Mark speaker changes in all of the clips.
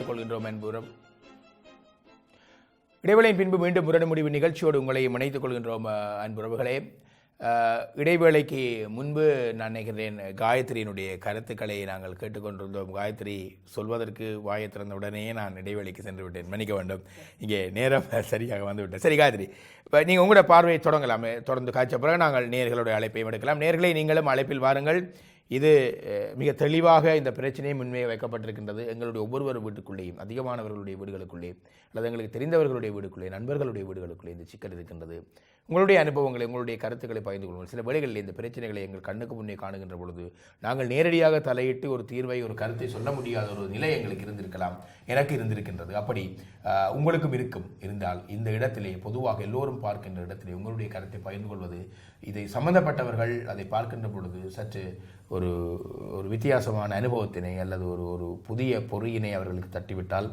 Speaker 1: கொள்கின்றோம் என்புறம் இடைவேளையின் பின்பு மீண்டும் முரண் முடிவு நிகழ்ச்சியோடு உங்களை இணைத்துக் கொள்கின்றோம் அன்புறவுகளே. இடைவேளைக்கு முன்பு நான் நினைக்கிறேன் காயத்ரியினுடைய கருத்துக்களை நாங்கள் கேட்டுக்கொண்டிருந்தோம். காயத்ரி சொல்வதற்கு வாயை திறந்த உடனே நான் இடைவேளைக்கு சென்று விட்டேன், மன்னிக்க வேண்டும். இங்கே நேரம் சரியாக வந்து விட்டேன். சரி காயத்ரி, இப்போ நீங்கள் உங்களோட பார்வையை தொடங்கலாமே, தொடர்ந்து காய்ச்ச பிறகு நாங்கள் நேர்களுடைய அழைப்பையும் எடுக்கலாம். நேர்களை நீங்களும் அழைப்பில் வாருங்கள். இது மிக தெளிவாக இந்த பிரச்சனையை முன்மையை வைக்கப்பட்டிருக்கின்றது. எங்களுடைய ஒவ்வொருவர் வீட்டுக்குள்ளேயும், அதிகமானவர்களுடைய வீடுகளுக்குள்ளே அல்லது எங்களுக்கு தெரிந்தவர்களுடைய வீடுக்குள்ளே, நண்பர்களுடைய வீடுகளுக்குள்ளே இந்த சிக்கல் இருக்கின்றது. உங்களுடைய அனுபவங்களை, உங்களுடைய கருத்துக்களை பகிர்ந்து கொள்வோம். சில வேளைகளில் இந்த பிரச்சனைகளை எங்கள் கண்ணுக்கு முன்னே காணுகின்ற பொழுது நாங்கள் நேரடியாக தலையிட்டு ஒரு தீர்வை, ஒரு கருத்தை சொல்ல முடியாத ஒரு நிலை எங்களுக்கு இருந்திருக்கலாம், எனக்கு இருந்திருக்கின்றது. அப்படி உங்களுக்கும் இருந்தால் இந்த இடத்திலே பொதுவாக எல்லோரும் பார்க்கின்ற இடத்திலே உங்களுடைய கருத்தை பகிர்ந்து கொள்வது, இதை சம்பந்தப்பட்டவர்கள் அதை பார்க்கின்ற பொழுது சற்று ஒரு வித்தியாசமான அனுபவத்தினை அல்லது ஒரு புதிய பொறியினை அவர்களுக்கு தட்டிவிட்டால்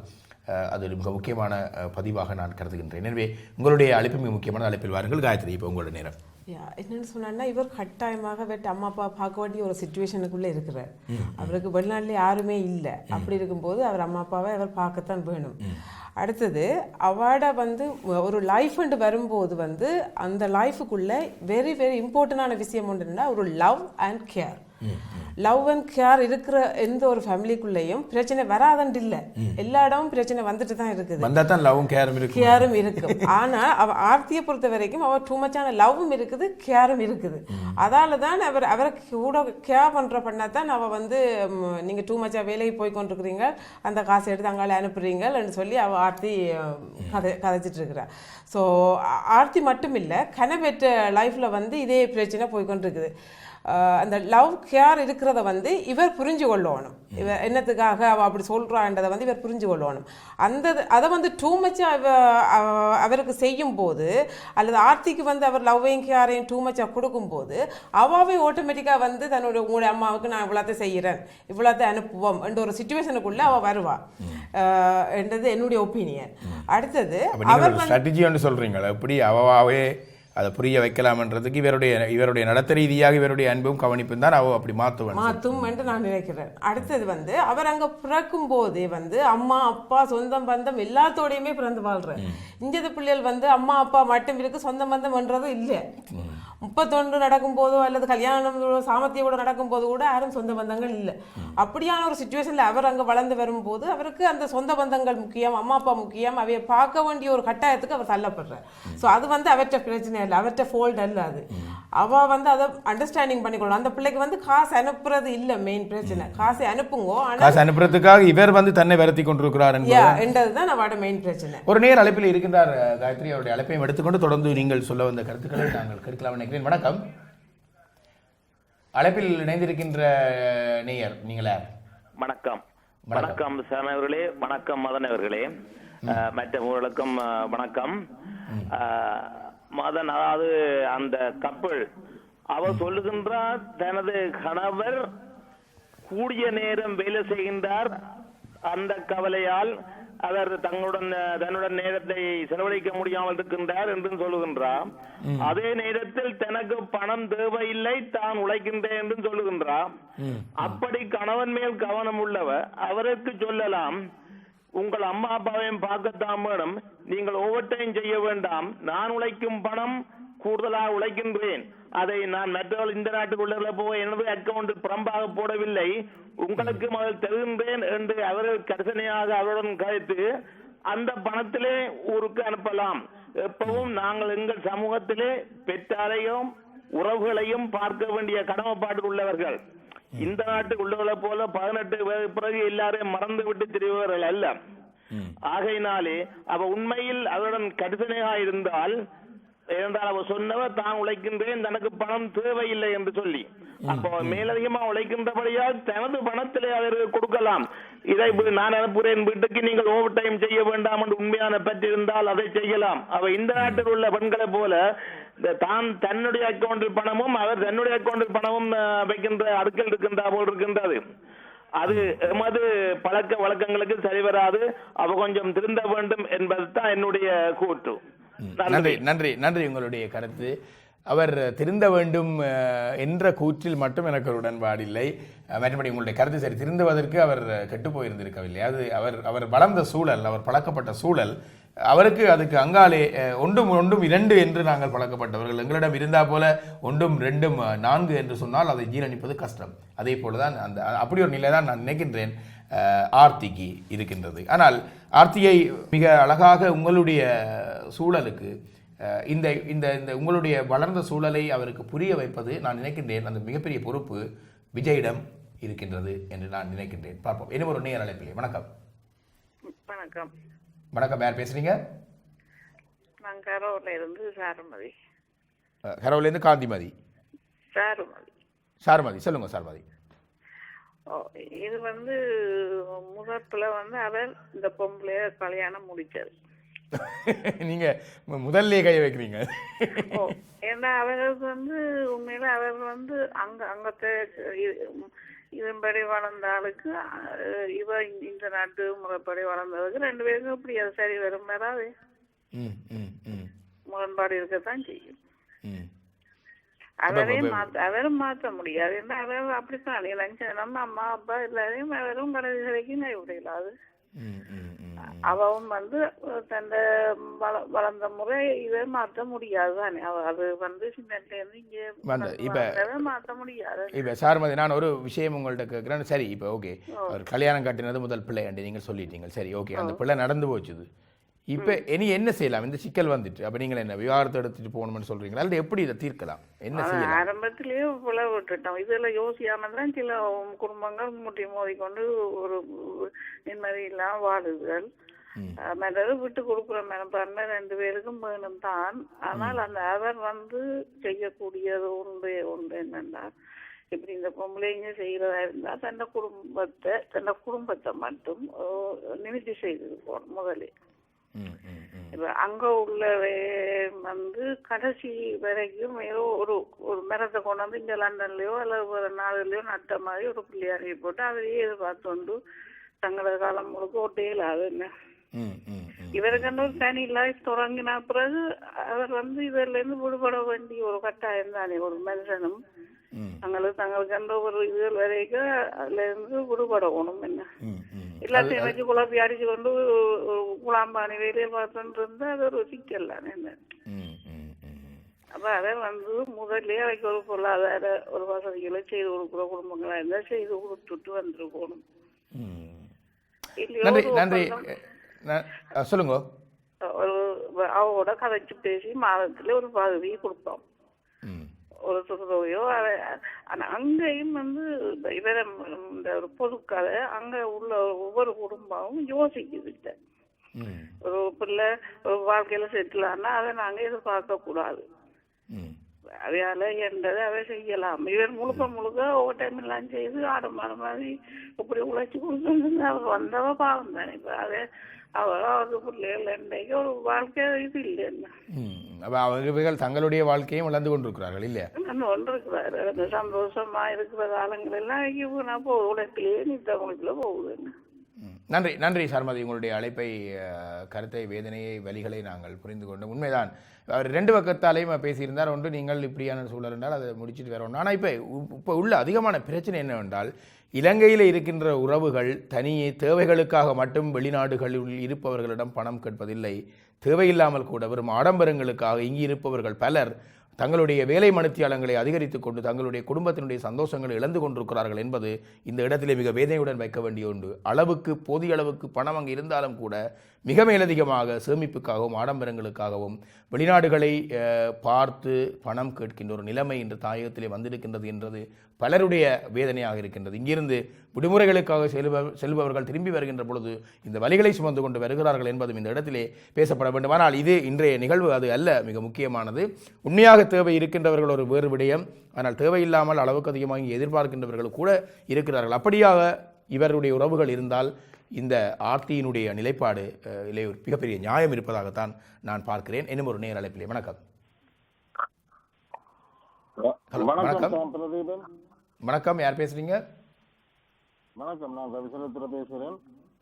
Speaker 1: அது மிக முக்கியமான பதிவாக நான் கருதுகின்றேன். எனவே உங்களுடைய அழைப்பு மிக முக்கியமான அழைப்பில் வாருங்கள். காயத்ரி, இப்போ உங்களோட நேரம்.
Speaker 2: என்னன்னு சொன்னா, இவர் கட்டாயமாக அம்மா அப்பா பார்க்க வேண்டிய ஒரு சிச்சுவேஷனுக்குள்ளே இருக்கிறார். அவருக்கு வெளிநாட்டில் யாருமே இல்லை. அப்படி இருக்கும்போது அவர் அம்மா அப்பாவை அவர் பார்க்கத்தான் வேணும். அடுத்தது அவார்ட ஒரு லைஃப் வரும்போது அந்த லைஃபுக்குள்ள வெரி வெரி இம்பார்ட்டண்டான விஷயம் ஒன்றுன்னா ஒரு love and care. Love and care இருக்கிற எந்த ஒரு ஃபேமிலிக்குள்ளேயும் பிரச்சனை வராதண்டு இல்லை. எல்லா இடமும் பிரச்சனை வந்துட்டு தான் இருக்குது, கேரும் இருக்கும். ஆனா அவ ஆர்த்தியை பொறுத்த வரைக்கும் அவ டூ மச்சான லவ்வும் இருக்குது, கேரும் இருக்குது. அதால தான் அவரை கூட கேர் பண்ணாதான் அவ நீங்க டூ மச்சா வேலைக்கு போய் கொண்டிருக்கிறீங்க, அந்த காசை எடுத்து அங்கால அனுப்புறீங்கன்னு சொல்லி அவ ஆர்த்தி கதைச்சிட்டு இருக்கிறா. ஸோ ஆர்த்தி மட்டும் இல்லை, கனபெற்ற லைஃப்ல இதே பிரச்சனை போய்கொண்டிருக்குது. அந்த லவ் கேர் இருக்கிறத இவர் புரிஞ்சு கொள்ளணும். இவர் என்னத்துக்காக அவள் அப்படி சொல்கிறான்றதை இவர் புரிஞ்சு கொள்ளணும். அதை டூ மச்சா அவருக்கு செய்யும் போது, அல்லது ஆர்த்திக்கு அவர் லவ்வையும் கேரையும் டூ மச்சா கொடுக்கும்போது அவாவே ஆட்டோமேட்டிக்காக தன்னுடைய உங்களுடைய அம்மாவுக்கு நான் இவ்வளோத்தை செய்கிறேன், இவ்வளோத்தை அனுப்புவோம் என்ற ஒரு சிச்சுவேஷனுக்குள்ளே அவள் வருவா என்றது என்னுடைய ஒப்பீனியன். அடுத்தது அவர்
Speaker 1: ஸ்ட்ராட்டஜி சொல்கிறீங்களா, எப்படி அவாவே அதை புரிய வைக்கலாம்ன்றதுக்கு இவருடைய நடத்த ரீதியாக இவருடைய அன்பும் கவனிப்பும் தான் அவ அப்படி மாற்றும்
Speaker 2: என்று நான் நினைக்கிறேன். அடுத்தது அவர் அங்க பிறக்கும் போதே அம்மா அப்பா சொந்தம் பந்தம் எல்லாத்தோடையுமே பிறந்து வாழ்றேன். இந்திய பிள்ளைகள் அம்மா அப்பா மட்டும் இருக்கு, சொந்த பந்தம் என்றதும் இல்லை. 31 நடக்கும் போதோ அல்லது கல்யாணம் சாமர்த்தியம் கூட நடக்கும் போது கூட யாரும் சொந்த பந்தங்கள் இல்லை. அப்படியான ஒரு சிச்சுவேஷன்ல அவர் அங்க வளர்ந்து வரும்போது அவருக்கு அந்த சொந்த பந்தங்கள் முக்கியம், அம்மா அப்பா முக்கியம், அவைய பார்க்க வேண்டிய ஒரு கட்டாயத்துக்கு அவர் தள்ளப்படுறார். ஸோ அது அவற்ற பிரச்சனை இல்லை, அவற்ற ஃபோல்ட் அல்ல. அது அவ அதை அண்டர்ஸ்டாண்டிங் பண்ணிக்கொள்ளணும். அந்த பிள்ளைக்கு காசு அனுப்புறது இல்லை மெயின் பிரச்சனை. காசை அனுப்புங்கோ,
Speaker 1: காசு அனுப்புறதுக்காக இவர் தன்னை வருத்தி கொண்டிருக்கிறார்
Speaker 2: என்றதுதான் அவட மெயின் பிரச்சனை.
Speaker 1: ஒரு நேர் அழைப்பில் இருக்கின்றார் காயத்ரி, அவருடைய அழைப்பையும் எடுத்துக்கொண்டு தொடர்ந்து நீங்கள் சொல்ல வந்த கருத்துக்களை நாங்கள் கேட்கலாம். வணக்கம், அழைப்பில் இணைந்திருக்கின்ற நேயர் நீங்களா?
Speaker 3: வணக்கம். வணக்கம் சாமி அவர்களே, வணக்கம் மதன் அவர்களே, மற்றவர்களுக்கும் வணக்கம். மதன், அதாவது அந்த கப்பல் அவர் சொல்லுகின்றார், தனது கணவர் கூடிய நேரம் வேலை செய்கின்றார், அந்த கவலையால் அவர் தன்னுடன் நேரத்தை செலவழிக்க முடியாமல் இருக்கின்றார் என்று சொல்லுகின்றார். அதே நேரத்தில் தனக்கு பணம் தேவையில்லை, தான் உழைக்கின்றேன் என்று சொல்லுகின்றார். அப்படி கணவன் மேல் கவனம் உள்ளவர் அவருக்கு சொல்லலாம், உங்கள் அம்மா அப்பாவையும் பார்க்கத்தான் வேணும், நீங்கள் ஓவர் டைம் செய்ய வேண்டாம், நான் உழைக்கும் பணம் கூடுதலாக உழைக்கின்றேன், அதை நான் மற்றவர்கள் இந்த நாட்டுக்குள்ள போய் எனது அக்கௌண்ட் புறம்பாக போடவில்லை, உங்களுக்கு முதல் தருகின்றேன் என்று அவர்கள் கரிசனையாக அவருடன் கழித்து அந்த பணத்திலே ஊருக்கு அனுப்பலாம். எப்பவும் நாங்கள் எங்கள் சமூகத்திலே பெற்றாரையும் உறவுகளையும் பார்க்க வேண்டிய கடமைப்பாடு உள்ளவர்கள். இந்த நாட்டுக்கு உள்ளவர்களை போல 18 பிறகு எல்லாரையும் மறந்து விட்டு திரிபவர்கள் அல்ல. ஆகையினாலே அவ உண்மையில் அவருடன் கரிசனையாக இருந்தால் ஏனென்றால் அவர் சொன்னவர் தான் உழைக்கின்றேன், தனக்கு பணம் தேவையில்லை என்று சொல்லி. அப்போ மேலதிகமா உழைக்கின்றபடியால் தனது பணத்திலே அவர் கொடுக்கலாம். இதை நான் அனுப்புகிறேன் வீட்டுக்கு, நீங்கள் ஓவர் டைம் செய்ய வேண்டாம் என்று உண்மையான பற்றிருந்தால் அதை செய்யலாம். அவ இந்த நாட்டில் உள்ள பெண்களை போல தான் தன்னுடைய அக்கௌண்டில் பணமும் அவர் தன்னுடைய அக்கௌண்டில் பணமும் வைக்கின்ற அடுக்கல் இருக்கின்ற போல் இருக்கின்றது. அது எமது பழக்க வழக்கங்களுக்கு சரிவராது. அவ கொஞ்சம் திருந்த வேண்டும் என்பது தான் என்னுடைய கூற்று.
Speaker 1: நன்றி நன்றி நன்றி உங்களுடைய கருத்து. அவர் திருந்த வேண்டும் என்ற கூற்றில் மட்டும் எனக்கு ஒரு உடன்பாடில்லை. மற்றபடி உங்களுடைய கருத்து சரி, திருந்துவதற்கு அவர் கெட்டு போயிருந்திருக்கவில்லை. அது அவர் வளர்ந்த சூழல், அவர் பழக்கப்பட்ட சூழல், அவருக்கு அதுக்கு அங்காலே ஒன்றும் இரண்டு என்று நாங்கள் பழக்கப்பட்டவர்கள். எங்களிடம் இருந்தா போல 1 2 4 என்று சொன்னால் அதை ஜீரணிப்பது கஷ்டம். அதே போலதான் அந்த அப்படி ஒரு நிலை தான் நான் நினைக்கின்றேன் ஆர்த்திக்கு இருக்கின்றது. ஆனால் ஆர்த்தியை மிக அழகாக உங்களுடைய சூழலுக்கு இந்த இந்த இந்த உங்களுடைய வளர்ந்த சூழலை அவருக்கு புரிய வைப்பது நான் நினைக்கின்றேன் அந்த மிகப்பெரிய பொறுப்பு விஜயிடம் இருக்கின்றது என்று நான் நினைக்கின்றேன். பார்ப்போம். என்ன ஒரு நேர் அழைப்பில்லை. வணக்கம்.
Speaker 4: வணக்கம்.
Speaker 1: வணக்கம். யார் பேசுறீங்க?
Speaker 4: நான் கரோல இருந்து சாருமதி.
Speaker 1: கரோலேருந்து காந்திமதி. சாருமதி சொல்லுங்க. சாருமதி,
Speaker 4: இது முதற்குல அவர் இந்த பொம்பளைய கல்யாணம் முடிச்சது.
Speaker 1: நீங்க முதல்ல கை வைக்கிறீங்க.
Speaker 4: ஏன்னா அவர் உண்மையில அவர் அங்கத்தை இதன்படி வளர்ந்த ஆளுக்கு இவ இந்த நாட்டு முறைப்படி வளர்ந்ததுக்கு 2 பேருக்கும் இப்படி அது சரி வரும் வராது, முரண்பாடு இருக்கத்தான் செய்யும். அவரும் மாற்ற முடியாது. ஏன்னா அவர் அப்படித்தான் இளைஞனம் அம்மா அப்பா எல்லாரையும் அவரும் கடைசி வரைக்கும் கைவிடலாது. அவன் தன் வளர்ந்த முறை இதை மாற்ற முடியாது தானே. அது சின்னத்துல இருந்து இங்க மாற்ற முடியாது.
Speaker 1: இப்ப சாருமதி, நான் ஒரு விஷயம் உங்கள்ட்ட கேட்கிறேன். சரி, இப்ப ஓகே, அவர் கல்யாணம் கட்டினது முதல் பிள்ளை என்று நீங்க சொல்லிட்டீங்க. சரி, ஓகே, அந்த பிள்ளை நடந்து போச்சுது. இப்ப இனி என்ன செய்யலாம்? இந்த சிக்கல் வந்துட்டு அப்ப நீங்க என்ன விவாகரத்தை எடுத்துட்டு போகணும்னு சொல்றீங்களா, அல்லது எப்படி இதை தீர்க்கலாம்? என்ன செய்யலாம்?
Speaker 4: ஆரம்பத்திலேயே புல விட்டுட்டோம். இதுல யோசியாம தான் சில குடும்பங்கள் முட்டி மோதிக்கொண்டு ஒரு நிம்மதி இல்லாம வாழுதுகள். மற்றது விட்டு கொடுக்குற மனப்பான்மை 2 பேருக்கும் வேணும் தான். ஆனால் அந்த அவர் செய்யக்கூடியது ஒன்று என்னன்னா, இப்படி இந்த பொம்பளைங்க செய்யறதா இருந்தா தன்னை குடும்பத்தை மட்டும் நிமித்தி செய்து போகணும் முதலே. இப்ப அங்க உள்ளவே கடைசி வரைக்கும் ஏதோ ஒரு மரத்தை கொண்டாந்து இங்க லண்டன்லயோ அல்லது ஒரு நாடுலயோ நட்ட மாதிரி ஒரு பிள்ளையாரி போட்டு அதையே எதிர்பார்த்து தங்களது காலம் முழுக்க ஒட்டையிலாது. என்ன இவருக்கு ஒரு தனி லைஃப் தொடங்கின பிறகு அவர் இதுல இருந்து விடுபட வேண்டிய ஒரு கட்டாயம் தானே. ஒரு மனுஷனும் தங்களுக்கு ஒரு இது வரைக்கும் அதுல இருந்து விடுபடணும். என்ன எல்லாத்தையும் வச்சு குழப்பி அடிச்சு கொண்டு குழாம்பானி வேலையை பார்த்துட்டு இருந்தா அது ஒரு சிக்கல் தானே. என்ன அப்ப அதை முதல்ல அவைக்கு ஒரு பொருளாதார ஒரு வசதிகளை செய்து கொடுக்குற குடும்பங்களா இருந்தா செய்து கொடுத்துட்டு வந்துருக்கணும்.
Speaker 1: சொல்லுங்க.
Speaker 4: அவரோட கதைச்சு பேசி மாதத்துல ஒரு பகுதியை கொடுப்போம், ஒரு தொகையோ. ஆனா அங்கேயும் இவர இந்த ஒரு பொதுக்கதை அங்க உள்ள ஒவ்வொரு குடும்பமும் யோசிக்குது. ஒரு பிள்ளை ஒரு வாழ்க்கையில செட்டில் ஆனா அதை நாங்க எதிர்பார்க்க கூடாது. அவையால என்றதை அவை செய்யலாம். இவர் முழுக்க ஓவர் டைம் எல்லாம் செய்து ஆடமான மாதிரி இப்படி உழைச்சி கொடுத்து அவர் வந்தவ பாவம் தானே. இப்ப அதை அவருக்கு பிள்ளைகள் இன்றைக்கு ஒரு வாழ்க்கை இது இல்லைன்னா
Speaker 1: அவர்கள் தங்களுடைய வாழ்க்கையும் வளர்ந்து கொண்டிருக்கிறார்கள் இல்லையா?
Speaker 4: கொண்டிருக்கிறாரு. அந்த சந்தோஷமா இருக்கிற காலங்கள் எல்லாம் போகுது, உழைப்பிலேயே நித்த உழைப்புல போகுது.
Speaker 1: நன்றி நன்றி சாருமதி, உங்களுடைய அழைப்பை, கருத்தை, வேதனையை, வலிகளை நாங்கள் புரிந்து கொண்டோம். உண்மைதான், அவர் 2 பக்கத்தாலையும் பேசியிருந்தார். ஒன்று நீங்கள் இப்படியான சூழல் என்றால் அதை முடிச்சுட்டு வேற ஒன்று. ஆனால் இப்போ உள்ள அதிகமான பிரச்சனை என்னவென்றால், இலங்கையில் இருக்கின்ற உறவுகள் தனியே தேவைகளுக்காக மட்டும் வெளிநாடுகளில் இருப்பவர்களிடம் பணம் கேட்பதில்லை. தேவையில்லாமல் கூட வெறும் ஆடம்பரங்களுக்காக இங்கு இருப்பவர்கள் பலர் தங்களுடைய வேலை மணித்தியாலங்களை அதிகரித்துக் கொண்டு தங்களுடைய குடும்பத்தினுடைய சந்தோஷங்களை இழந்து கொண்டிருக்கிறார்கள் என்பது இந்த இடத்திலே மிக வேதனையுடன் வைக்க வேண்டிய ஒன்று. அளவுக்கு போதிய அளவுக்கு பணம் அங்கு இருந்தாலும் கூட மிக மேலதிகமாக சேமிப்புக்காகவும் ஆடம்பரங்களுக்காகவும் வெளிநாடுகளை பார்த்து பணம் கேட்கின்ற ஒரு நிலைமை இன்று தாயகத்திலே வந்திருக்கின்றது என்றது பலருடைய வேதனையாக இருக்கின்றது. இங்கிருந்து விடுமுறைகளுக்காக செல்பவர்கள் திரும்பி வருகின்ற பொழுது இந்த வலிகளை சுமந்து கொண்டு வருகிறார்கள் என்பதும் இந்த இடத்திலே பேசப்பட வேண்டும். ஆனால் இது இன்றைய நிகழ்வு அது அல்ல. மிக முக்கியமானது உண்மையாக தேவை இருக்கின்றவர்கள் ஒரு வேறு விடயம். ஆனால் தேவையில்லாமல் அளவுக்கு அதிகமாக எதிர்பார்க்கின்றவர்கள் கூட இருக்கிறார்கள். அப்படியாக இவருடைய உறவுகள் இருந்தால் இந்த ஆர்த்தியினுடைய நிலைப்பாடு இல்லை ஒரு மிகப்பெரிய நியாயம் இருப்பதாகத்தான் நான் பார்க்கிறேன். இன்னும் ஒரு நேர் அழைப்பிலே வணக்கம். வணக்கம் வணக்கம், யார் பேசுறீங்க?
Speaker 5: வணக்கம், நான் ரவிசலத்திரம் பேசுகிறேன்.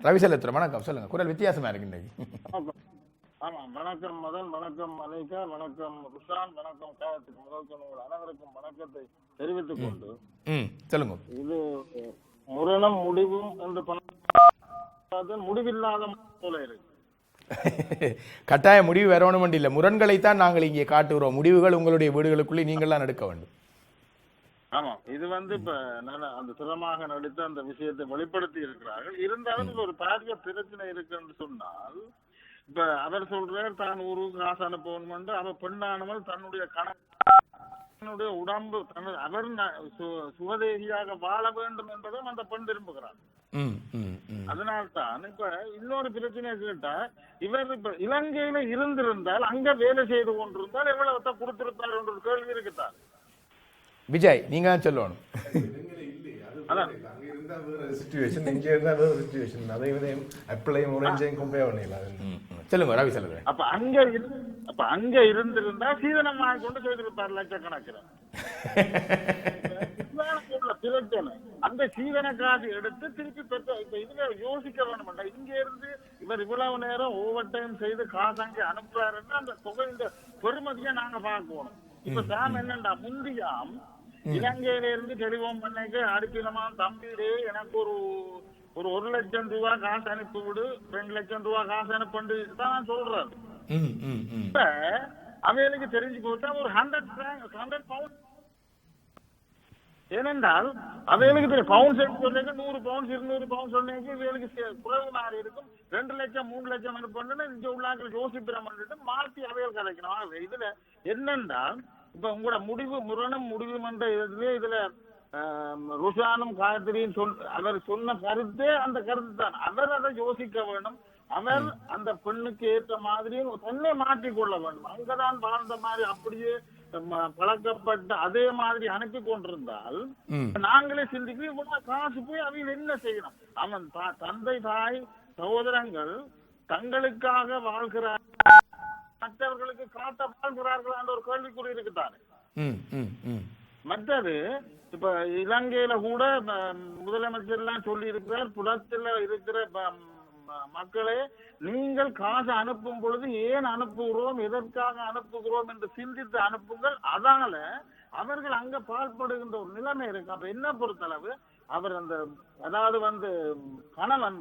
Speaker 1: ரவிசலத்திரம், வணக்கம், சொல்லுங்க. குரல் வித்தியாசமா இருக்கு இன்னைக்கு.
Speaker 5: ஆமா, வணக்கம் மதன், வணக்கம் அனிகா, வணக்கம் ருஷான், வணக்கம் காயத்துக்கு முதல் அனைவருக்கும் வணக்கத்தை தெரிவித்துக் கொண்டு
Speaker 1: சொல்லுங்க.
Speaker 5: இது முரணம் முடிவும் என்று முடிவில்லாத போல இருக்கு.
Speaker 1: கட்டாய முடிவு வரணும் இல்லை, முரண்களைத்தான் நாங்கள் இங்கே காட்டுகிறோம். முடிவுகள் உங்களுடைய வீடுகளுக்குள்ளே நீங்கள்லாம் எடுக்க வேண்டும்.
Speaker 5: ஆமா, இது இப்ப அந்த திறமாக நடித்த அந்த விஷயத்தை வெளிப்படுத்தி இருக்கிறார்கள். இருந்தாலும் ஒரு பாரிய பிரச்சனை இருக்குன்னு சொன்னால், இப்ப அவர் சொல்றார் தான் ஊருக்கு காசு அனுப்பணும் என்று. அவர் பெண்ணானவள் தன்னுடைய தன்னுடைய உடம்பு அவர் சுகதேகியாக வாழ வேண்டும் என்பதும் அந்த பெண் விரும்புகிறார். அதனால்தான் இப்ப இன்னொரு பிரச்சனை கேட்டா, இவர் இப்ப இலங்கையில இருந்திருந்தால் அங்க வேலை செய்து கொண்டிருந்தால் எவ்வளவு கொடுத்திருப்பார் என்ற ஒரு கேள்வி இருக்குதான்.
Speaker 1: விஜய், நீங்க தான் சொல்லணும். சொல்லுங்க ரவி, சொல்லுங்க.
Speaker 5: அப்ப அங்க இருந்திருந்தா சீதனம் வாங்கி கொண்டு செய்திருப்பார் லட்சக்கணக்கில். பிரச்சனை அந்த சீதன காசு எடுத்து திருப்பி பெற்ற. இப்ப இதுல யோசிக்க வேணும்டா, இங்க இருந்து இவர் இவ்வளவு நேரம் ஓவர் டைம் செய்து காசு அங்கே அனுப்புறாருன்னா அந்த தொகை இந்த பெருமதியை நாங்க பார்க்கணும். இப்ப சாம் என்னண்டா, முந்தியாம் இலங்கையில இருந்து டெலிஃபோன் பண்ணக்கு அடிப்பினமா தம்பிடு எனக்கு ஒரு 1 லட்சம் ரூபாய் காசு அனுப்பி விடு, 2 லட்சம் ரூபாய் காசு அனுப்பி தான் சொல்றாரு. இப்ப அவைகளுக்கு தெரிஞ்சு போட்டா ஒரு 100 பவுண்ட். ஏனென்றால் அவைகளுக்கு பவுண்ட் சொன்னீங்க 100 பவுண்ட் 200 பவுண்ட் சொன்னீங்க, இவைகளுக்கு குறைவு மாறி இருக்கும். 2 லட்சம் 3 லட்சம் அனுப்பணும்னு இங்க உள்ளாக்கள் யோசிப்பிரம் பண்ணிட்டு மாற்றி அவைகள் கதைக்கணும். இதுல என்னென்றால் இப்ப உங்களோட முடிவு முரணம் முடிவு என்ற இதுல ருஷானும் காயத்ரியும் அவர் சொன்ன கருத்தே அந்த கருத்து தான். அவர் அதை யோசிக்க வேண்டும். அவர் அந்த பெண்ணுக்கு ஏற்ற மாதிரியும் தன்னை மாற்றிக்கொள்ள வேண்டும். அங்கதான் வாழ்ந்த மாதிரி அப்படியே பழக்கப்பட்ட அதே மாதிரி அனுப்பி கொண்டிருந்தால் நாங்களே சிந்திக்கிறோம், காசு போய் அவங்க என்ன செய்யணும்? அவன் தந்தை தாய் சகோதரங்கள் தங்களுக்காக வாழ்கிறார், மற்றவர்களுக்கு காட்ட வாழ்கிறார்களா என்ற ஒரு கேள்விக்குறி இருக்குதானே. மற்றது இப்ப இலங்கையில கூட முதலமைச்சர் எல்லாம் சொல்லி இருக்கிறார், புலத்துல இருக்கிற மக்களே நீங்கள் காசு அனுப்பும் பொழுது ஏன் அனுப்புகிறோம், எதற்காக அனுப்புகிறோம் என்று சிந்தித்து அனுப்புங்கள். அதனால அவர்கள் அங்க பால்படுகின்ற ஒரு நிலைமை இருக்கு. அப்ப என்ன பொறுத்தளவு அவர் அதாவது கணவன்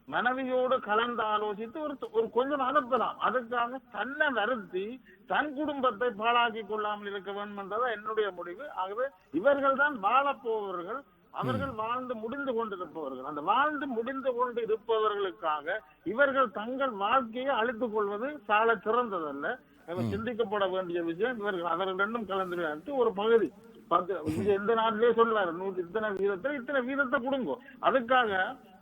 Speaker 5: மனைவியோடு கலந்து ஆலோசித்து ஒரு கொஞ்சம் அனுப்பலாம். அதுக்காக தன்னை வருத்தி தன் குடும்பத்தை பாழாக்கி கொள்ளாமல் இருக்க வேண்டும் என்றதான் என்னுடைய முடிவு. ஆகவே இவர்கள் தான் வாழப்போவர்கள், அவர்கள் வாழ்ந்து முடிந்து கொண்டிருப்பவர்கள். அந்த வாழ்ந்து முடிந்து கொண்டு இருப்பவர்களுக்காக இவர்கள் தங்கள் வாழ்க்கையை அழித்துக் கொள்வது சால சிறந்ததல்ல. சிந்திக்கப்பட வேண்டிய விஷயம். இவர்கள் அவர்கள் ரெண்டும் கலந்து ஒரு பகுதி எந்த நாட்டிலே சொல்லுவாரு, இத்தனை வீதத்தை கொடுங்க. அதுக்காக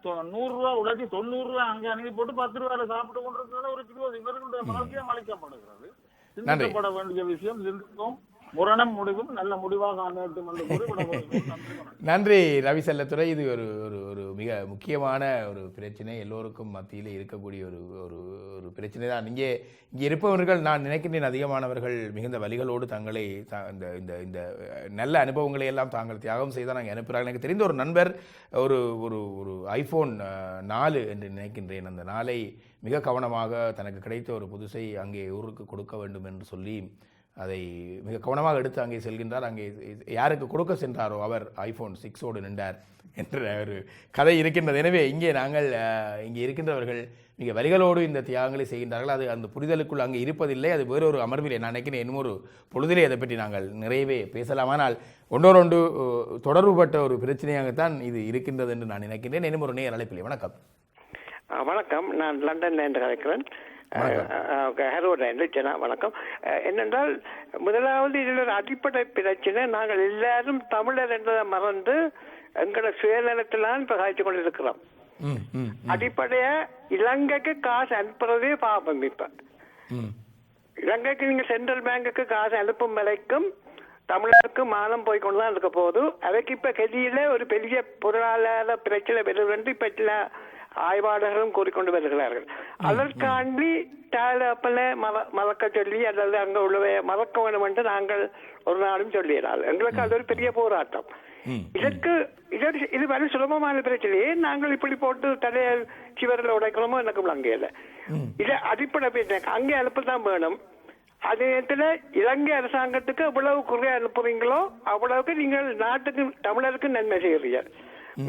Speaker 5: 100 ரூபா உழைச்சி 90 ரூபா அங்க அனுப்பி போட்டு 10 ரூபாயில சாப்பிட்டு கொண்டிருக்கிறது ஒரு இவர்களுடைய வாழ்க்கையை அழைக்கப்படுகிறது. சிந்திக்கப்பட வேண்டிய விஷயம். சிந்திப்போம். முரணம் முடிவும் நல்ல முடிவாக அமையட்டும் என்று கூறி
Speaker 1: நன்றி ரவி செல்லத்துறை. இது ஒரு மிக முக்கியமான ஒரு பிரச்சனை, எல்லோருக்கும் மத்தியில் இருக்கக்கூடிய ஒரு பிரச்சனை தான். இங்கே இருப்பவர்கள் நான் நினைக்கின்றேன் அதிகமானவர்கள் மிகுந்த வழிகளோடு தங்களை இந்த நல்ல அனுபவங்களை எல்லாம் தாங்கள் தியாகம் செய்து நாங்கள் அனுப்புகிறார்கள். எனக்கு தெரிந்த ஒரு நண்பர் ஒரு ஐஃபோன் 4 என்று நினைக்கின்றேன், அந்த 4ஐ மிக கவனமாக தனக்கு கிடைத்த ஒரு புதுசை அங்கே ஊருக்கு கொடுக்க வேண்டும் என்று சொல்லி அதை மிக கவனமாக எடுத்து அங்கே செல்கின்றார். அங்கே யாருக்கு கொடுக்க சென்றாரோ அவர் ஐஃபோன் 6ஓடு நின்றார். என்ற ஒரு கதை இருக்கின்றது. எனவே இங்கே நாங்கள் இங்கே இருக்கின்றவர்கள் மிக வரிகளோடு இந்த தியாகங்களை செய்கின்றார்கள். அது அந்த புரிதலுக்குள் அங்கே இருப்பதில்லை. அது வேறொரு அமர்விலே நான் நினைக்கிறேன் இன்னும் ஒரு பொழுதிலே அதை பற்றி நாங்கள் நிறையவே பேசலாம். ஆனால் ஒன்றோடு தொடர்புபட்ட ஒரு பிரச்சனையாகத்தான் இது இருக்கின்றது என்று நான் நினைக்கின்றேன். இன்னும் ஒரு நேர் அழைப்பிலே. வணக்கம்.
Speaker 6: வணக்கம், நான் லண்டன்ல இருந்து கலைக்கிறேன். வணக்கம். என்னென்றால் முதலாவது இதில் ஒரு அடிப்படை பிரச்சனை, நாங்கள் எல்லாரும் தமிழர் என்றதை மறந்து எங்களோட சுயநலத்தில்தான் பிரகாசித்துக் கொண்டிருக்கிறோம். அடிப்படையா இலங்கைக்கு காசு அனுப்புறதே பாபம். இப்ப இலங்கைக்கு நீங்க சென்ட்ரல் பேங்குக்கு காசு அனுப்பும் வரைக்கும் தமிழருக்கு மானம் போய்கொண்டுதான் இருக்க போது. அதுக்கு இப்ப கதியில ஒரு பெரிய பொருளாதார பிரச்சனை வருவது இப்ப சில ஆய்வாளர்களும் கூறிக்கொண்டு வருகிறார்கள். அதற்காண்டி டாலப்பனை மறக்க சொல்லி அல்லது அங்க உள்ளவை மறக்க வேண்டும் என்று நாங்கள் ஒரு நாளும் சொல்லிடுறாள். எங்களுக்கு அது ஒரு பெரிய போராட்டம். இது வரை சுலபமான பிரச்சனையே நாங்கள் இப்படி போட்டு தலைய சிவரில் உடைக்கணுமோ எனக்கு விளங்கல. இது அடிப்படை பிரச்சனை. அங்கே அனுப்பதான் வேணும். அதே நேரத்தில் இலங்கை அரசாங்கத்துக்கு எவ்வளவு குறைய அனுப்புறீங்களோ அவ்வளவுக்கு நீங்கள் நாட்டுக்கு தமிழருக்கு நன்மை செய்கிறீர்கள்.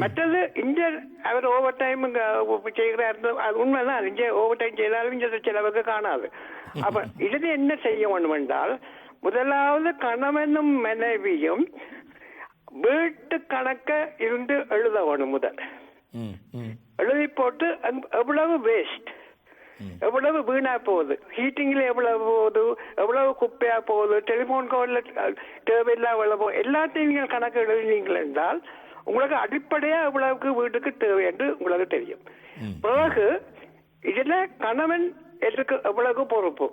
Speaker 6: மற்றது இங்க அவர் ஓவர் டைம் செய்கிறார், உண்மைதான். இங்கே ஓவர் டைம் செய்தாலும் இங்க செலவுக்கு காணாது. அப்ப இதுல என்ன செய்ய வேண்டும் என்றால், முதலாவது கணவனும் மனைவியும் வீட்டு கணக்க இருந்து எழுத வேணும். முதல் எழுதி போட்டு எவ்வளவு வேஸ்ட், எவ்வளவு வீணா போகுது, ஹீட்டிங்ல எவ்வளவு போகுது, எவ்வளவு குப்பையா போகுது, டெலிபோன் கோட்ல தேவையில்லா எவ்வளவு, எல்லாத்தையும் நீங்கள் கணக்கு எழுதினீங்கள் என்றால் உங்களுக்கு அடிப்படையா எவ்வளவுக்கு வீட்டுக்கு தேவை என்று உங்களுக்கு தெரியும். பிறகு இதுல கணவன் எதுக்கு எவ்வளவு பொறுப்பு,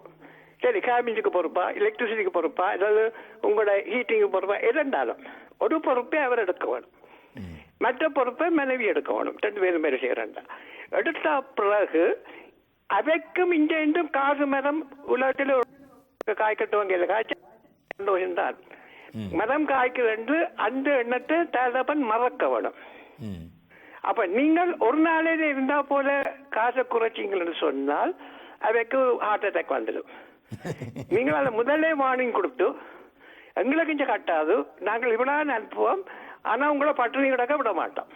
Speaker 6: சரி கேபினுக்கு பொறுப்பா, எலக்ட்ரிசிட்டிக்கு பொறுப்பா, ஏதாவது உங்களோட ஹீட்டிங்கு பொறுப்பா, எதுண்டாலும் ஒரு பொறுப்பை அவர் எடுக்க வேணும். மற்ற பொறுப்பை மனைவி எடுக்க வேணும். 2 பேரும் பேர் செய்யறா. எடுத்த பிறகு அவைக்கும் இங்க இன்றும் காசு மரம் உலகத்தில் காய் கட்டுவாங்க. காய்ச்ச சந்தோஷம்தான். மரம் காய்க்குது என்று அந்த எண்ணத்தை தகப்பன் மறக்க வேணும். அப்ப நீங்கள் ஒரு நாளையில இருந்தா போல காசை குறைச்சிங்கன்னு சொன்னால் அவைக்கு ஹார்ட் அட்டாக் வந்துடும். நீங்கள் அதை முதலே வார்னிங் கொடுத்து எங்களுக்கு இங்க கட்டாது, நாங்கள் இவ்வளவு அனுப்புவோம், ஆனா உங்களை பட்டினி கிடக்க விட மாட்டோம்.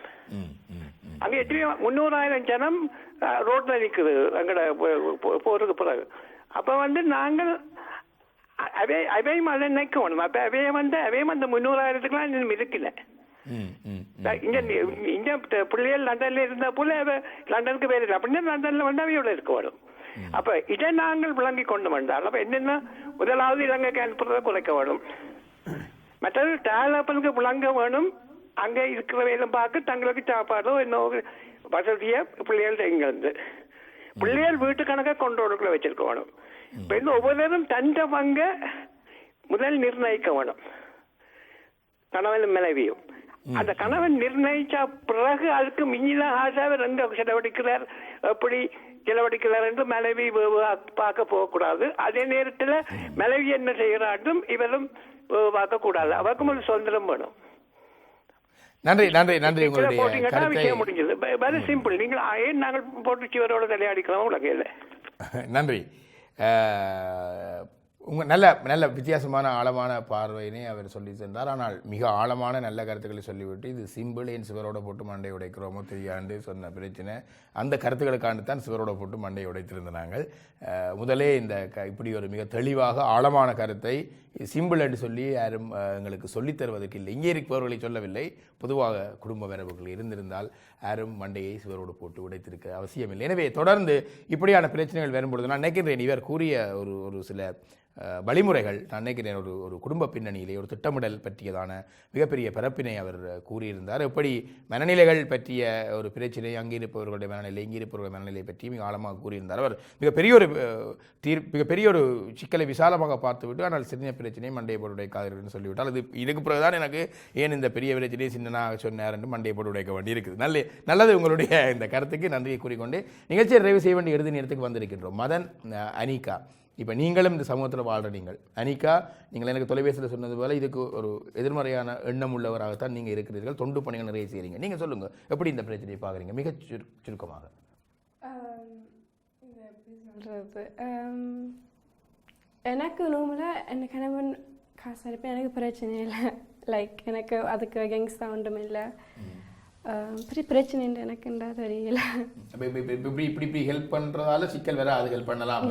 Speaker 6: அங்க எத்தனையோ 300,000 ஜனம் ரோட்ல நிக்குது எங்கட போருக்கு பிறகு. அப்ப நாங்கள் அவையும் அதை நினைக்கணும். அப்ப அவையும் அந்த 300,000 இன்னும் இருக்கல. இங்க பிள்ளைகள் லண்டன்ல இருந்தா போல லண்டனுக்கு வேற இல்லை அப்படின்னா லண்டன்ல அவையோட இருக்க வேணும். அப்ப இதை நாங்கள் விளங்கி கொண்டு வந்தால் அப்ப என்னன்னா, முதலாவது இலங்கைக்கு அனுப்புறதை குறைக்க வேணும். மற்றது டாலப்பனுக்கு விளங்க வேணும். அங்க இருக்கிறவையிலும் பார்க்க தங்களுக்கு சாப்பாடோ இன்னொரு வசதிய பிள்ளைகள் இங்கிருந்து பிள்ளைகள் வீட்டு கணக்கை கொண்டோடுக்குள்ள வச்சிருக்க வேணும். இப்ப ஒவ்வொருவரும் தந்த பங்க முதல் நிர்ணயிக்க வேணும், கணவன் மனைவியும். அந்த கணவன் நிர்ணயிச்ச பிறகு அதுக்கு மிஞ்சிதான் ஆசாவர் எங்க செலவழிக்கிறார், எப்படி செலவழிக்கிறார் என்று மனைவி பார்க்க போகக்கூடாது. அதே நேரத்தில் மனைவி என்ன செய்கிறாட்டும் இவரும் பார்க்க கூடாது. அவருக்கும் ஒரு சுதந்திரம் வேணும்.
Speaker 1: நன்றி நன்றி நன்றி. உங்களுடைய
Speaker 6: முடிஞ்சது. Very simple. நீங்கள் ஏன் நாங்கள் போட்டு சிவரோட தலையாடிக்கிறோம் உலகையில்.
Speaker 1: நன்றி. உங்கள் நல்ல நல்ல வித்தியாசமான ஆழமான பார்வையினை அவர் சொல்லி சென்றார். ஆனால் மிக ஆழமான நல்ல கருத்துக்களை சொல்லிவிட்டு இது சிம்பிள், ஏன் சிவரோட போட்டு மண்டை உடைக்கிறோமோ தெரியாண்டு சொன்ன பிரச்சனை. அந்த கருத்துக்களுக்காண்டு தான் சிவரோட போட்டு மண்டை உடைத்திருந்த நாங்கள் முதலே இந்த இப்படி ஒரு மிக தெளிவாக ஆழமான கருத்தை சிம்பிள் என்று சொல்லி யாரும் எங்களுக்கு சொல்லித் தருவதற்கு இல்லை. இங்கே இருப்பவர்களை சொல்லவில்லை, பொதுவாக குடும்ப வரவுகள் இருந்திருந்தால் யாரும் மண்டையை சிவரோடு போட்டு உடைத்திருக்க அவசியமில்லை. எனவே தொடர்ந்து இப்படியான பிரச்சனைகள் வரும்பொழுது நான் நினைக்கின்றேன் இவர் கூறிய ஒரு சில வழிமுறைகள் நான் நினைக்கிறேன் ஒரு குடும்ப பின்னணியிலே ஒரு திட்டமிடல் பற்றியதான மிகப்பெரிய பரப்பினை அவர் கூறியிருந்தார். எப்படி மனநிலைகள் பற்றிய ஒரு பிரச்சனை, அங்கே இருப்பவர்களுடைய மனநிலை, இங்கே இருப்பவர்களுடைய மனநிலை பற்றி மிக ஆழமாக கூறியிருந்தார். அவர் மிகப்பெரிய ஒரு சிக்கலை விசாலமாக பார்த்துவிட்டு ஆனால் சின்ன பிரச்சனையை மண்டையை போட்டு உடைக்காதீர்கள் சொல்லிவிட்டால் அது இதுக்கு பிறகுதான் எனக்கு ஏன் இந்த பெரிய பிரச்சனையை சின்னனாக சொன்னார் என்று மண்டையை போட்டு உடைக்க வேண்டி இருக்குது. நல்லது. உங்களுடைய இந்த கருத்துக்கு நன்றியை கூறிக்கொண்டு நிகழ்ச்சியை நிறைவு செய்ய வேண்டிய இறுதி நேரத்துக்கு வந்திருக்கின்றோம். மதன், அனிகா, இப்போ நீங்களும் இந்த சமூகத்தில் வாழ்கிற நீங்கள், அனிகா, நீங்கள் எனக்கு தொலைபேசியில் சொன்னது போல் இதுக்கு ஒரு எதிர்மறையான எண்ணம் உள்ளவராகத்தான் நீங்கள் இருக்கிறீர்கள், தொண்டு பணிகள் நிறைய செய்கிறீங்க. நீங்கள் சொல்லுங்கள், எப்படி இந்த பிரச்சனையை பார்க்குறீங்க மிக சுருக்கமாக?
Speaker 7: எப்படி சொல்கிறது, எனக்கு ரூமில் என் கணவன் காசு அனுப்பி எனக்கு பிரச்சனை இல்லை. லைக் எனக்கு அதுக்கு அகென்ஸ்டாக ஒன்றும் இல்லை. பெரிய பிரச்சனைன்னு எனக்குண்டா தெரியல.
Speaker 1: இப்படி ஹெல்ப் பண்ணுறதால சிக்கல் வேற, அது ஹெல்ப் பண்ணலாம்,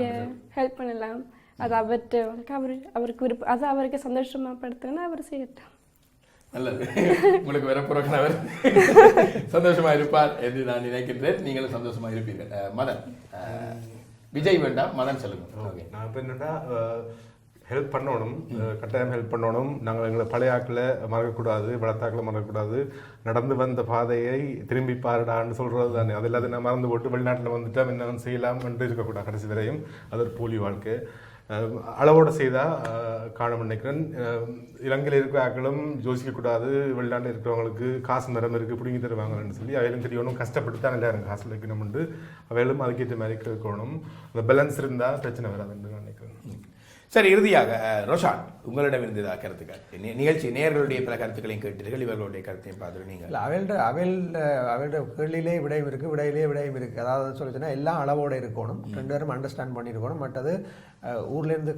Speaker 7: ஹெல்ப் பண்ணலாம். அது அவருக்கு விருப்பம், அது அவருக்கு சந்தோஷமா படுத்துனா அவர் செய்யட்டும்.
Speaker 1: நல்லது. உங்களுக்கு வர புறக்கணவர் சந்தோஷமா இருப்பார் என்று நான் நினைக்கின்றேன். நீங்களும் சந்தோஷமா இருப்பீர்கள். மதன், விஜய் வேண்டாம், மதன் சொல்லுங்க. ஓகே,
Speaker 8: நான் இப்போ என்னென்னா ஹெல்ப் பண்ணணும், கட்டாயம் ஹெல்ப் பண்ணணும். நாங்கள் எங்களை பழைய ஆக்களை மறக்கக்கூடாது, வளர்த்தாக்களை மறக்கக்கூடாது. நடந்து வந்த பாதையை திரும்பி பாருடான்னு சொல்கிறது தானே. அது இல்லாத நான் மறந்து போட்டு வெளிநாட்டில் வந்துட்டா என்ன செய்யலாம் என்று இருக்கக்கூடாது. கடைசி வரையும் அது ஒரு போலி வாழ்க்கை. அளவோடு செய்தால் காணும் நினைக்கிறேன். இலங்கையில் இருக்கிற ஆக்களும் யோசிக்கக்கூடாது, வெளிநாட்டில் இருக்கிறவங்களுக்கு காசு மரம் இருக்குது பிடிங்கி தருவாங்கன்னு சொல்லி அவையிலும் தெரியணும். கஷ்டப்பட்டு தான் எல்லாரும் காசு வைக்கணும்னு அவையிலும் அதுக்கேற்ற மாதிரி இருக்கணும். அந்த பேலன்ஸ் இருந்தால் பிரச்சனை வராதுன்னு நான் நினைக்கிறேன்.
Speaker 1: சரி, இறுதியாக ரோஷான், உங்களிடம் இருந்ததா கருத்துக்கள்? நிகழ்ச்சி நேயர்களுடைய பல கருத்துக்களையும் கேட்டீர்கள், இவர்களுடைய கருத்தையும் பார்த்துட்டு நீங்கள்
Speaker 9: அவள்கிட்ட கேள்வியிலே விடையும் இருக்குது, விடையிலே விடையும் இருக்குது. அதாவது சொல்லிச்சுன்னா எல்லாம் அளவோடு இருக்கணும், ரெண்டு பேரும் அண்டர்ஸ்டாண்ட் பண்ணியிருக்கணும். மற்றது ஊர்லேருந்து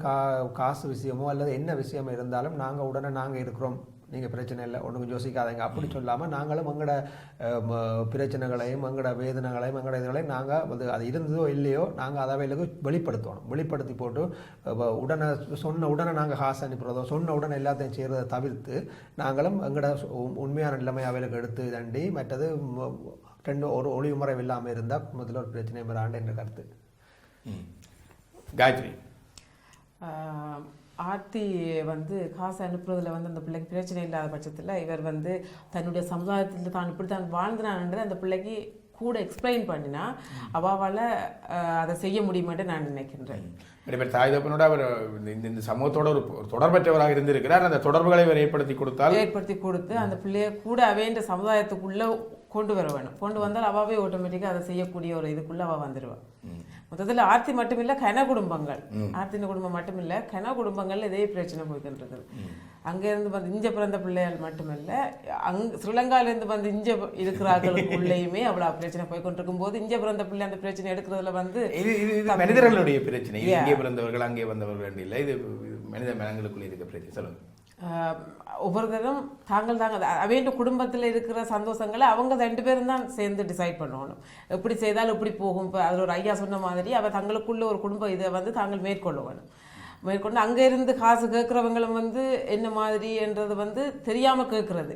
Speaker 9: காசு விஷயமோ அல்லது என்ன விஷயமோ இருந்தாலும் நாங்கள் உடனே நாங்கள் இருக்கிறோம், நீங்கள் பிரச்சனை இல்லை, ஒன்றுக்கும் யோசிக்காதீங்க அப்படி சொல்லாமல் நாங்களும் எங்களோட பிரச்சனைகளையும் எங்களோட வேதனைகளையும் எங்களோட இதுகளையும் நாங்கள் அது இருந்ததோ இல்லையோ நாங்கள் அதை வெளிப்படுத்தணும். வெளிப்படுத்தி போட்டு சொன்ன உடனே நாங்கள் காசு அனுப்புறதோ சொன்ன உடனே எல்லாத்தையும் செய்கிறத தவிர்த்து நாங்களும் எங்களோட உண்மையான நிலைமை அவைகளுக்கு எடுத்து தண்டி மற்றது ஒரு ஒளிமுறை இல்லாமல் இருந்தால் முதல்ல ஒரு பிரச்சனை வராண்டு என்ற கருத்து.
Speaker 1: காயத்ரி,
Speaker 2: ஆர்த்தி காசு அனுப்புறதுல அந்த பிள்ளைக்கு பிரச்சனை இல்லாத பட்சத்தில் இவர் தன்னுடைய சமுதாயத்தில் தான் இப்படி தான் வாழ்ந்தான்ன்றது அந்த பிள்ளைக்கு கூட எக்ஸ்பிளைன் பண்ணினா அவாவால் அதை செய்ய முடியுமென்று நான் நினைக்கின்றேன்.
Speaker 1: தாய் தப்பனோட அவர் இந்த சமூகத்தோட ஒரு தொடர்பற்றவராக இருந்திருக்கிறார். அந்த தொடர்புகளை அவர் ஏற்படுத்தி
Speaker 2: கொடுத்து அந்த பிள்ளைய கூட அவைன்ற சமுதாயத்துக்குள்ள கொண்டு வர வேணும். கொண்டு வந்தால் அவாவே ஆட்டோமேட்டிக்காக அதை செய்யக்கூடிய ஒரு இதுக்குள்ள அவள் வந்துடுவாள். மொத்தத்தில் ஆர்த்தி மட்டுமில்லை, கன குடும்பங்கள், ஆர்த்தின குடும்பம் மட்டுமில்லை, கன குடும்பங்கள்ல இதே பிரச்சனை போய்கின்றது. அங்கேருந்து இஞ்ச பிறந்த பிள்ளைகள் மட்டுமில்லை, ஸ்ரீலங்காவிலேருந்து இஞ்ச இருக்கிறார்களுக்குள்ளேயுமே அவ்வளோ பிரச்சனை போய்கொண்டிருக்கும் போது இஞ்ச பிறந்த பிள்ளை அந்த பிரச்சனை எடுக்கிறதுல
Speaker 1: மனிதர்களுடைய பிரச்சனை. இங்கே பிறந்தவர்கள் அங்கே வந்தவர்கள் இல்லை, இது மனித மனங்களுக்குள்ளே இருக்க பிரச்சனை. சொல்லுங்க.
Speaker 2: ஒவ்வொருத்தரும் தாங்கள் அவைய குடும்பத்தில் இருக்கிற சந்தோஷங்களை அவங்க 2 பேரும் தான் சேர்ந்து டிசைட் பண்ணணும். எப்படி செய்தாலும் எப்படி போகும். இப்போ அதில் ஒரு ஐயா சொன்ன மாதிரி அவள் தங்களுக்குள்ள ஒரு குடும்ப இதை தாங்கள் மேற்கொள்ள வேணும். மேற்கொண்டு அங்கே இருந்து காசு கேட்குறவங்களும் என்ன மாதிரி என்றது தெரியாமல் கேட்குறது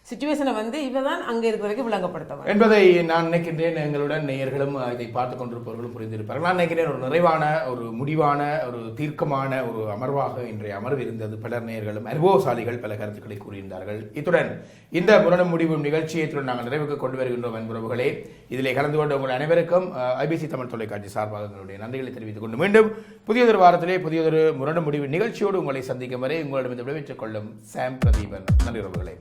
Speaker 2: சிச்சுவேஷனை இவ தான் அங்கே இருக்கிற வரைக்கும் விளங்கப்படுத்த
Speaker 1: என்பதை நான் நினைக்கின்றேன். எங்களுடன் நேயர்களும் இதை பார்த்து கொண்டிருப்பவர்களும் புரிந்திருப்பார்கள். நான் நினைக்கிறேன் ஒரு நிறைவான, ஒரு முடிவான, ஒரு தீர்க்கமான ஒரு அமர்வாக இன்றைய அமர்வு இருந்தது. பலர் நேயர்களும் அனுபவசாலிகள் பல கருத்துக்களை கூறியிருந்தார்கள். இத்துடன் இந்த முரணம் முடிவும் நிகழ்ச்சியை நாங்கள் நிறைவுக்கு கொண்டு வருகின்றோம். அன்புறவுகளே, இதிலே கலந்து கொண்ட உங்கள் அனைவருக்கும் ஐபிசி தமிழ் தொலைக்காட்சி சார்பாக எங்களுடைய நன்றிகளை தெரிவித்துக் கொண்டு மீண்டும் புதியதொரு வாரத்திலே புதியதொரு முரணம் முடிவு நிகழ்ச்சியோடு உங்களை சந்திக்கும் வரை உங்களிடம் விடைபெற்றுக் கொள்ளும் சாம் பிரதீபன். நன்றி உறவுகளே.